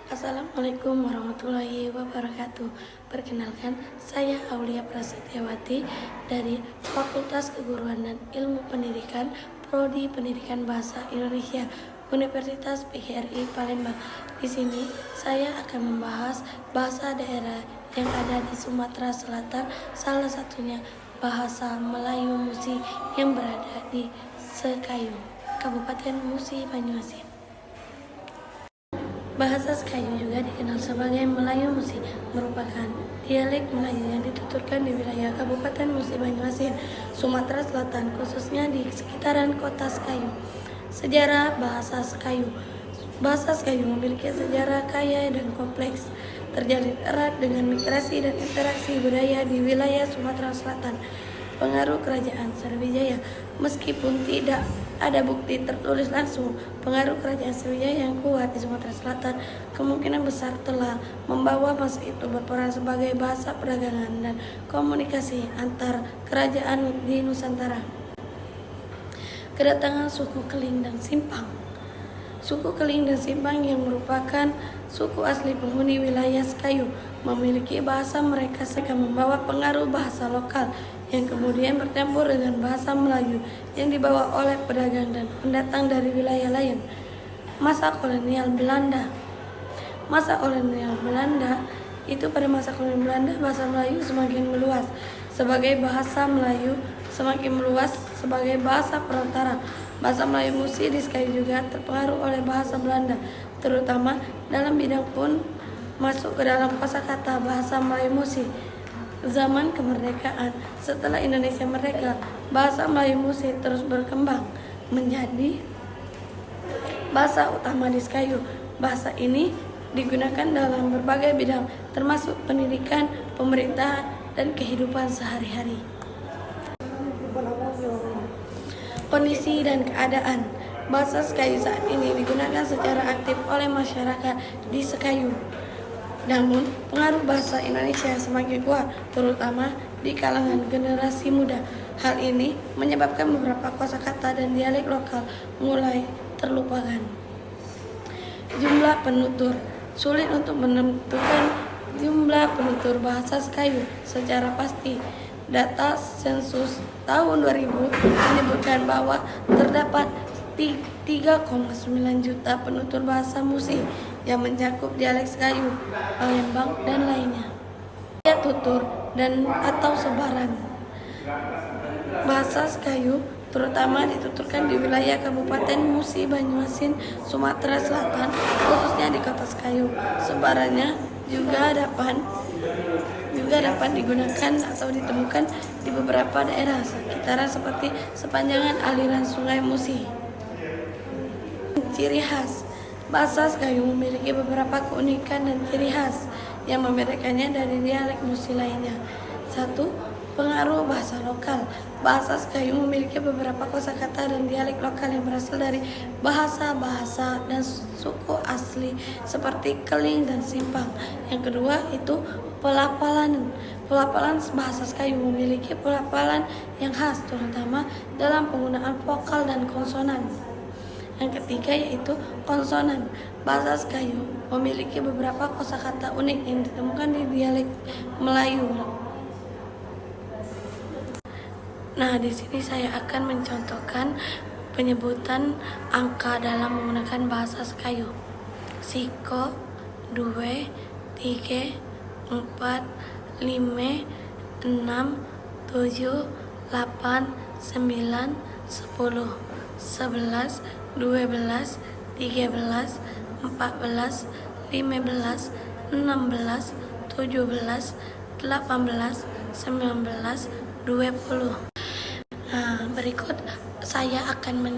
Assalamualaikum warahmatullahi wabarakatuh. Perkenalkan, saya Aulia Prasetyawati dari Fakultas Keguruan dan Ilmu Pendidikan, Prodi Pendidikan Bahasa Indonesia, Universitas PGRI Palembang. Di sini saya akan membahas bahasa daerah yang ada di Sumatera Selatan, salah satunya bahasa Melayu Musi yang berada di Sekayu, Kabupaten Musi Banyuasin. Bahasa Sekayu juga dikenal sebagai Melayu Musi, merupakan dialek Melayu yang dituturkan di wilayah Kabupaten Musi Banyuasin, Sumatera Selatan, khususnya di sekitaran kota Sekayu. Sejarah bahasa Sekayu. Bahasa Sekayu memiliki sejarah kaya dan kompleks, terjalin erat dengan migrasi dan interaksi budaya di wilayah Sumatera Selatan. Pengaruh Kerajaan Sriwijaya. Meskipun tidak ada bukti tertulis langsung, pengaruh Kerajaan Sriwijaya yang kuat di Sumatera Selatan kemungkinan besar telah membawa masa itu berperan sebagai bahasa perdagangan dan komunikasi antar kerajaan di Nusantara. Kedatangan suku Keling dan Simpang. Suku Keling dan Simpang yang merupakan suku asli penghuni wilayah Sekayu memiliki bahasa mereka serta membawa pengaruh bahasa lokal yang kemudian bercampur dengan bahasa Melayu yang dibawa oleh pedagang dan pendatang dari wilayah lain. Masa kolonial Belanda. Masa kolonial Belanda itu pada masa kolonial Belanda bahasa Melayu semakin meluas sebagai bahasa Melayu semakin meluas sebagai bahasa perantara. Bahasa Melayu Musi di Sekayu juga terpengaruh oleh bahasa Belanda, terutama dalam bidang pun masuk ke dalam kosakata bahasa Melayu Musi. Zaman kemerdekaan. Setelah Indonesia merdeka, bahasa Melayu Musi terus berkembang menjadi bahasa utama di Sekayu. Bahasa ini digunakan dalam berbagai bidang, termasuk pendidikan, pemerintahan, dan kehidupan sehari-hari. Kondisi dan keadaan. Bahasa Sekayu saat ini digunakan secara aktif oleh masyarakat di Sekayu. Namun, pengaruh bahasa Indonesia semakin kuat, terutama di kalangan generasi muda. Hal ini menyebabkan beberapa kosakata dan dialek lokal mulai terlupakan. Jumlah penutur. Sulit untuk menentukan jumlah penutur bahasa Sekayu secara pasti. Data sensus tahun 2000 menyebutkan bahwa terdapat 3,9 juta penutur bahasa Musi yang mencakup dialek Sekayu, Palembang, dan lainnya. Tutur dan atau sebaran. Bahasa Sekayu terutama dituturkan di wilayah Kabupaten Musi Banyuasin, Sumatera Selatan, khususnya di kota Sekayu. Sebarannya juga dapat digunakan atau ditemukan di beberapa daerah sekitaran seperti sepanjangan aliran Sungai Musi. Ciri khas. Bahasa Sekayu memiliki beberapa keunikan dan ciri khas yang membedakannya dari dialek Musi lainnya. 1. Pengaruh bahasa lokal. Bahasa Sekayu memiliki beberapa kosakata dan dialek lokal yang berasal dari bahasa-bahasa dan suku asli seperti Keling dan Simpang. Yang kedua itu pelafalan. Pelafalan bahasa Sekayu memiliki pelafalan yang khas, terutama dalam penggunaan vokal dan konsonan. Yang ketiga yaitu konsonan. Bahasa Sekayu memiliki beberapa kosakata unik yang ditemukan di dialek Melayu. Nah, di sini saya akan mencontohkan penyebutan angka dalam menggunakan bahasa Sekayu. Siko, 2, 3, 4, 5, 6, 7, 8, 9, 10, 11, 12, 13, 14, 15, 16, 17, 18, 19, 20. Nah, berikut saya akan